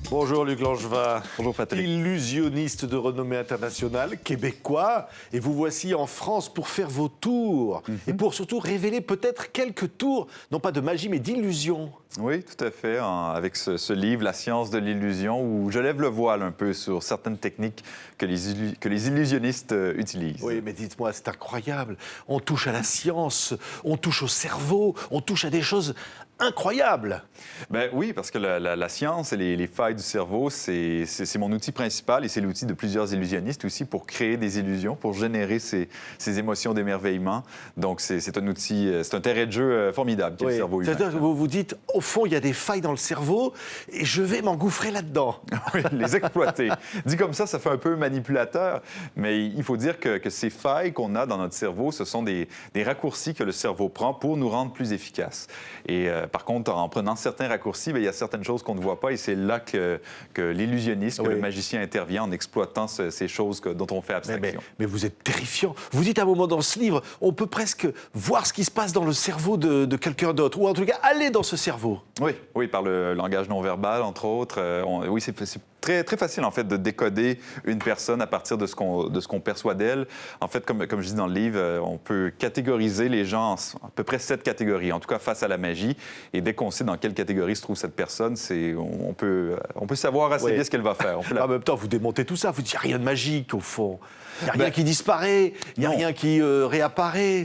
Bonjour Luc Langevin. Bonjour Patrick. Illusionniste de renommée internationale, québécois. Et vous voici en France pour faire vos tours. Et pour surtout révéler peut-être quelques tours, non pas de magie, mais d'illusion. Oui, tout à fait. Avec ce livre, La science de l'illusion, où je lève le voile un peu sur certaines techniques que les illusionnistes utilisent. Oui, mais dites-moi, c'est incroyable. On touche à la science, on touche au cerveau, on touche à des choses incroyables. Ben oui, parce que la science et les failles du cerveau, c'est mon outil principal et c'est l'outil de plusieurs illusionnistes aussi pour créer des illusions, pour générer ces émotions d'émerveillement. Donc, c'est un outil, c'est un terrain de jeu formidable, le cerveau humain. C'est-à-dire que vous vous dites, au fond, il y a des failles dans le cerveau et je vais m'engouffrer là-dedans. Oui, les exploiter. Dit comme ça fait un peu manipulateur, mais il faut dire que ces failles qu'on a dans notre cerveau, ce sont des raccourcis que le cerveau prend pour nous rendre plus efficaces. Et par contre, en prenant certains raccourcis, bien, il y a certaines choses qu'on ne voit pas et c'est là que l'illusionniste, que le magicien intervient en exploitant ces choses dont on fait abstraction. Mais vous êtes terrifiant. Vous dites à un moment dans ce livre, on peut presque voir ce qui se passe dans le cerveau de quelqu'un d'autre, ou en tout cas aller dans ce cerveau. Oui, par le langage non-verbal, entre autres. Oui, c'est très, très facile, en fait, de décoder une personne à partir de ce qu'on perçoit d'elle. En fait, comme je dis dans le livre, on peut catégoriser les gens en à peu près 7 catégories, en tout cas face à la magie. Et dès qu'on sait dans quelle catégorie se trouve cette personne, on peut savoir assez bien ce qu'elle va faire. En même temps, vous démontez tout ça. Vous dites, il n'y a rien de magique, au fond. Il n'y a rien qui disparaît, il n'y a rien qui réapparaît.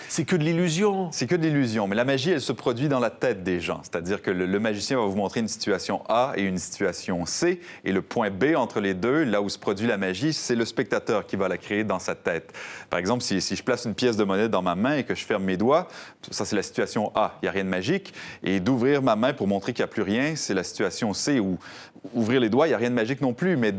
C'est que de l'illusion. C'est que de l'illusion. Mais la magie, elle se produit dans la tête des gens. C'est-à-dire que le magicien va vous montrer une situation A et une situation C. Et le point B entre les deux, là où se produit la magie, c'est le spectateur qui va la créer dans sa tête. Par exemple, si je place une pièce de monnaie dans ma main et que je ferme mes doigts, ça, c'est la situation A. Il n'y a rien de magique. Et d'ouvrir ma main pour montrer qu'il n'y a plus rien, c'est la situation C, où ouvrir les doigts, il n'y a rien de magique non plus. Mais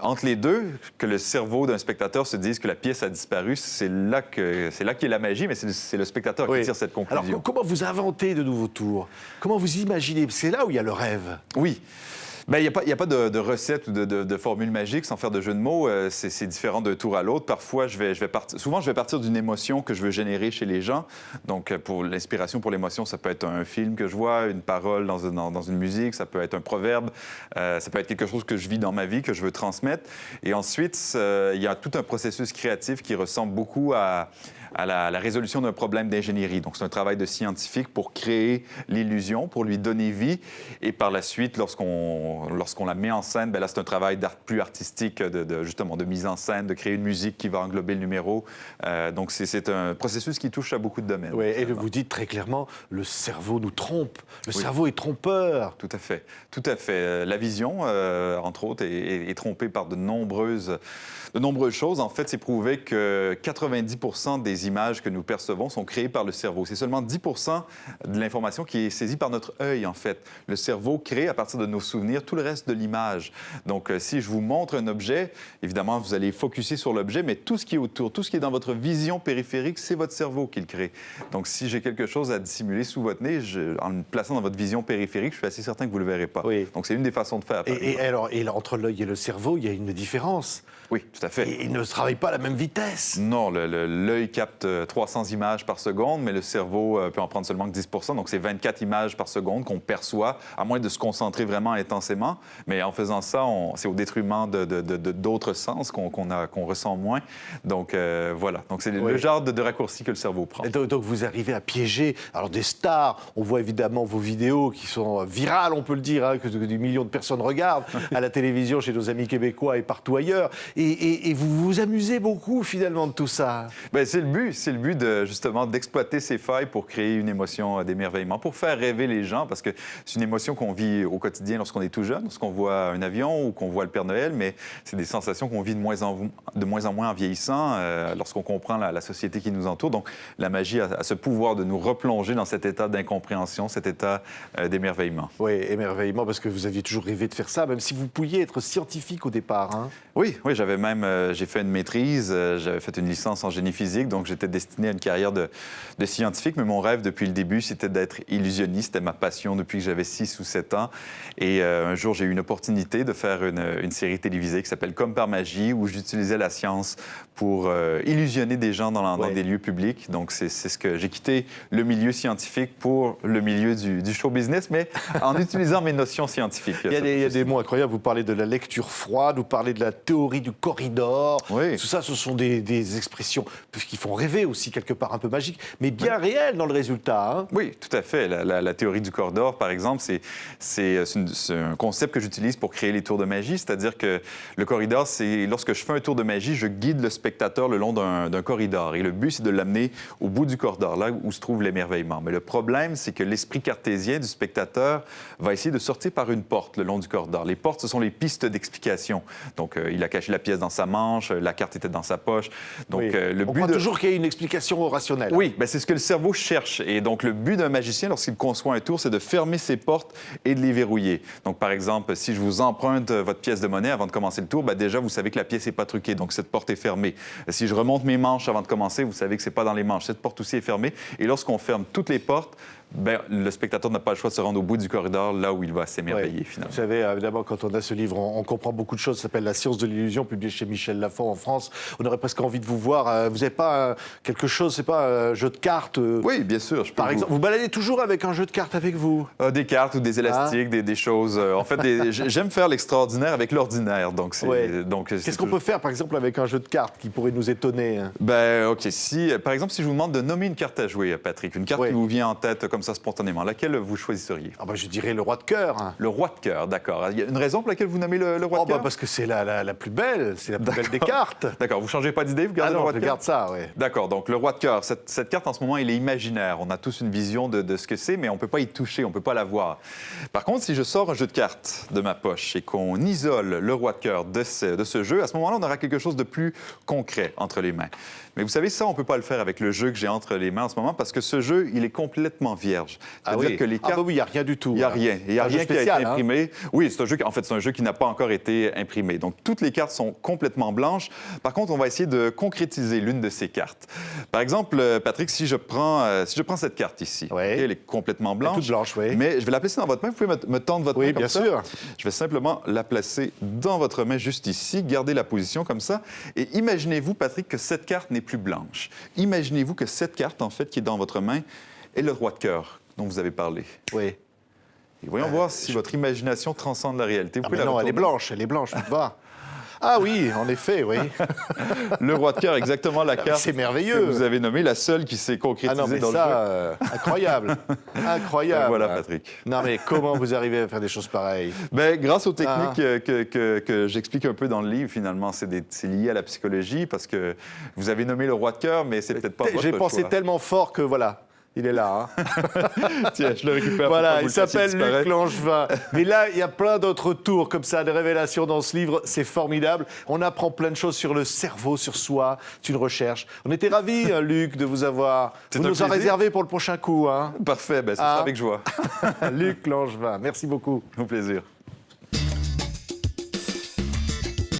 entre les deux, que le cerveau d'un spectateur se dise que la pièce a disparu, c'est là qu'est la magie, mais c'est le spectateur qui tire cette conclusion. Alors, comment vous inventez de nouveaux tours? Comment vous imaginez? C'est là où il y a le rêve. Oui. Bien, il n'y a pas de recette ou de formule magique, sans faire de jeu de mots. C'est différent d'un tour à l'autre. Parfois, souvent, je vais partir d'une émotion que je veux générer chez les gens. Donc, pour l'inspiration pour l'émotion, ça peut être un film que je vois, une parole dans une musique, ça peut être un proverbe, ça peut être quelque chose que je vis dans ma vie, que je veux transmettre. Et ensuite, il y a tout un processus créatif qui ressemble beaucoup à la résolution d'un problème d'ingénierie. Donc, c'est un travail de scientifique pour créer l'illusion, pour lui donner vie. Et par la suite, lorsqu'on la met en scène, bien là, c'est un travail plus artistique, justement, de mise en scène, de créer une musique qui va englober le numéro. Donc, c'est un processus qui touche à beaucoup de domaines. Oui, et vous dites très clairement, le cerveau nous trompe. Le cerveau est trompeur. Tout à fait. Tout à fait. La vision, entre autres, est trompée par de nombreuses choses. En fait, c'est prouvé que 90% des images que nous percevons sont créées par le cerveau. C'est seulement 10% de l'information qui est saisie par notre œil, en fait. Le cerveau crée, à partir de nos souvenirs, tout le reste de l'image. Donc, si je vous montre un objet, évidemment, vous allez focusser sur l'objet, mais tout ce qui est autour, tout ce qui est dans votre vision périphérique, c'est votre cerveau qui le crée. Donc, si j'ai quelque chose à dissimuler sous votre nez, en le plaçant dans votre vision périphérique, je suis assez certain que vous ne le verrez pas. Oui. Donc, c'est une des façons de faire. Et entre l'œil et le cerveau, il y a une différence. Oui, tout à fait. Et ils ne travaillent pas à la même vitesse. Non, l'œil capte 300 images par seconde, mais le cerveau peut en prendre seulement que 10%. Donc, c'est 24 images par seconde qu'on perçoit, à moins de se concentrer vraiment intensément. Mais en faisant ça, c'est au détriment d'autres sens qu'on ressent moins. Donc, voilà. Donc, c'est le genre de raccourci que le cerveau prend. Et donc, vous arrivez à piéger des stars. On voit évidemment vos vidéos qui sont virales, on peut le dire, que des millions de personnes regardent à la télévision, chez nos amis québécois et partout ailleurs. Et vous vous amusez beaucoup, finalement, de tout ça. Bien, c'est le but justement d'exploiter ces failles pour créer une émotion d'émerveillement, pour faire rêver les gens, parce que c'est une émotion qu'on vit au quotidien lorsqu'on est tout jeune, lorsqu'on voit un avion ou qu'on voit le Père Noël, mais c'est des sensations qu'on vit de moins en moins en vieillissant, lorsqu'on comprend la société qui nous entoure. Donc, la magie a ce pouvoir de nous replonger dans cet état d'incompréhension, cet état d'émerveillement. Oui, émerveillement, parce que vous aviez toujours rêvé de faire ça, même si vous pouviez être scientifique au départ. Hein. Oui, j'ai fait une maîtrise, j'avais fait une licence en génie physique, donc j'étais destiné à une carrière de scientifique, mais mon rêve depuis le début, c'était d'être illusionniste. C'était ma passion depuis que j'avais 6 ou 7 ans. Et un jour, j'ai eu une opportunité de faire une série télévisée qui s'appelle Comme par magie, où j'utilisais la science pour illusionner des gens dans des lieux publics. Donc, c'est ce que j'ai quitté le milieu scientifique pour le milieu du show business, mais en utilisant mes notions scientifiques. Il y a des mots incroyables. Vous parlez de la lecture froide, vous parlez de la théorie du corridor. Oui. Tout ça, ce sont des expressions qui font rêver aussi, quelque part, un peu magiques, mais bien réelles dans le résultat. Hein. Oui, tout à fait. La théorie du corridor, par exemple, c'est un concept que j'utilise pour créer les tours de magie. C'est-à-dire que le corridor, c'est lorsque je fais un tour de magie, je guide le spectateur le long d'un corridor. Et le but, c'est de l'amener au bout du corridor, là où se trouve l'émerveillement. Mais le problème, c'est que l'esprit cartésien du spectateur va essayer de sortir par une porte le long du corridor. Les portes, ce sont les pistes d'explication. Donc, il a caché la pièce dans sa manche, la carte était dans sa poche. Donc, Oui. le On but croit toujours qu'il y a une explication rationnelle. Oui, ben c'est ce que le cerveau cherche. Et donc, le but d'un magicien, lorsqu'il conçoit un tour, c'est de fermer ses portes et de les verrouiller. Donc, par exemple, si je vous emprunte votre pièce de monnaie avant de commencer le tour, ben déjà, vous savez que la pièce n'est pas truquée, donc cette porte est fermée. Si je remonte mes manches avant de commencer, vous savez que ce n'est pas dans les manches. Cette porte aussi est fermée. Et lorsqu'on ferme toutes les portes, ben, le spectateur n'a pas le choix de se rendre au bout du corridor, là où il va s'émerveiller, finalement. Vous savez, évidemment, quand on a ce livre, on comprend beaucoup de choses. Ça s'appelle La science de l'illusion, publié chez Michel Lafon en France. On aurait presque envie de vous voir. Vous n'avez pas quelque chose, c'est pas un jeu de cartes Oui, bien sûr. Par exemple, vous baladez toujours avec un jeu de cartes avec vous? Des cartes ou des élastiques, des choses. En fait, j'aime faire l'extraordinaire avec l'ordinaire. Donc, qu'est-ce qu'on peut faire, par exemple, avec un jeu de cartes qui pourrait nous étonner? Ben, OK. Par exemple, si je vous demande de nommer une carte à jouer, Patrick, une carte qui vous vient en tête comme ça spontanément, laquelle vous choisiriez? Ah ben, je dirais le roi de cœur. Le roi de cœur, d'accord. Il y a une raison pour laquelle vous nommez le roi de cœur? Parce que c'est la plus belle, c'est la plus belle des cartes. D'accord, vous ne changez pas d'idée, vous gardez le roi de cœur? Je garde ça, oui. D'accord, donc le roi de cœur, cette carte en ce moment, elle est imaginaire. On a tous une vision de ce que c'est, mais on ne peut pas y toucher, on ne peut pas la voir. Par contre, si je sors un jeu de cartes de ma poche et qu'on isole le roi de cœur de ce jeu, à ce moment-là, on aura quelque chose de plus concret entre les mains. Mais vous savez, ça, on ne peut pas le faire avec le jeu que j'ai entre les mains en ce moment parce que ce jeu, il est complètement vierge. C'est-à-dire que les cartes... oui, il n'y a rien du tout. Il n'y a rien. Il n'y a rien qui a été imprimé. Oui, c'est un jeu qui n'a pas encore été imprimé. Donc, toutes les cartes sont complètement blanches. Par contre, on va essayer de concrétiser l'une de ces cartes. Par exemple, Patrick, si je prends cette carte ici, elle est complètement blanche. Toute blanche, oui. Mais je vais la placer dans votre main. Vous pouvez me tendre votre main comme ça? Oui, bien sûr. Je vais simplement la placer dans votre main juste ici. Gardez la position comme ça. Et imaginez-vous, Patrick, que cette carte n'est plus blanche. Imaginez-vous que cette carte, en fait, qui est dans votre main, est le roi de cœur dont vous avez parlé. Oui. Et voyons voir si votre imagination transcende la réalité. Non, elle est blanche, tout va. Ah oui, en effet, oui. Le roi de cœur, exactement la carte c'est merveilleux. que vous avez nommée, la seule qui s'est concrétisée dans le jeu. Incroyable. Incroyable. Voilà, Patrick. Non, mais comment vous arrivez à faire des choses pareilles? Grâce aux techniques que j'explique un peu dans le livre, finalement, c'est lié à la psychologie, parce que vous avez nommé le roi de cœur, mais c'est peut-être pas votre choix. J'ai pensé tellement fort que voilà. Il est là. Hein. Tiens, je le récupère. Voilà, il s'appelle Luc Langevin. Mais là, il y a plein d'autres tours comme ça, de révélations dans ce livre. C'est formidable. On apprend plein de choses sur le cerveau, sur soi. C'est une recherche. On était ravis, Luc, de vous avoir. Vous nous en réservé pour le prochain coup. Hein. Parfait, c'est ça avec joie. Luc Langevin, merci beaucoup. Au plaisir.